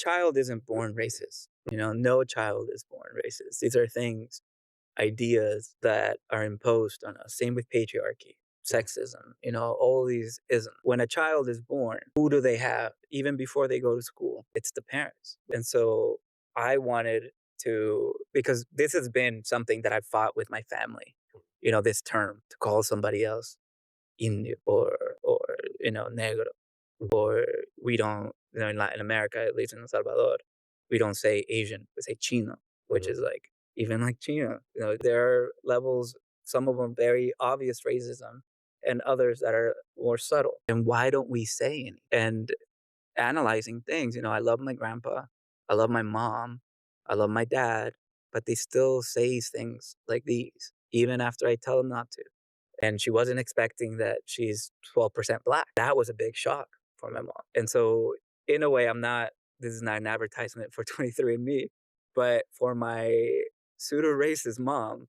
child isn't born racist. No child is born racist. These are things, ideas that are imposed on us. Same with patriarchy, sexism, all these isms. When a child is born, who do they have? Even before they go to school, it's the parents. And so I wanted to, because this has been something that I've fought with my family, this term to call somebody else indio or negro, or we don't, in Latin America, at least in El Salvador, we don't say Asian, we say Chino, which is like, even like Chino, there are levels, some of them very obvious racism, and others that are more subtle. And why don't we say any? And analyzing things, I love my grandpa, I love my mom, I love my dad, but they still say things like these, even after I tell them not to. And she wasn't expecting that she's 12% Black. That was a big shock for my mom. And so, in a way, this is not an advertisement for 23andMe, but for my pseudo racist mom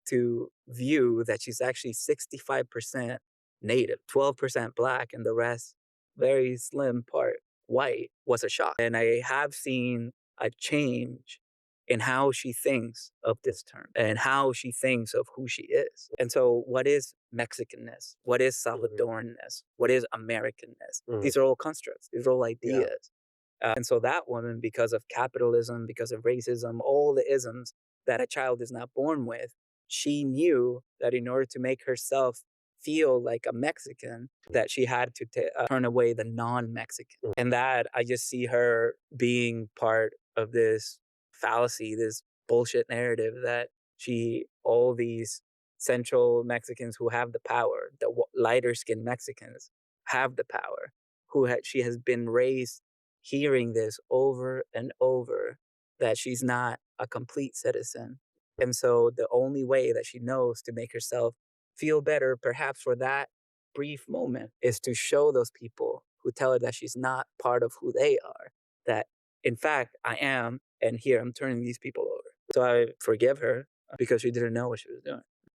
to view that she's actually 65% Native, 12% Black, and the rest, very slim part, white, was a shock. And I have seen a change in how she thinks of this term and how she thinks of who she is. And so, what is Mexicanness? What is Salvadoranness? What is Americanness? These are all constructs, these are all ideas. And so, that woman, because of capitalism, because of racism, all the isms that a child is not born with, she knew that in order to make herself feel like a Mexican, that she had to turn away the non-Mexican. And that I just see her being part of this fallacy, this bullshit narrative that all these Central Mexicans who have the power, the lighter skinned Mexicans have the power, she has been raised hearing this over and over, that she's not a complete citizen. And so the only way that she knows to make herself feel better, perhaps for that brief moment, is to show those people who tell her that she's not part of who they are, that in fact I am, and here I'm turning these people over. So I forgive her because she didn't know what she was doing.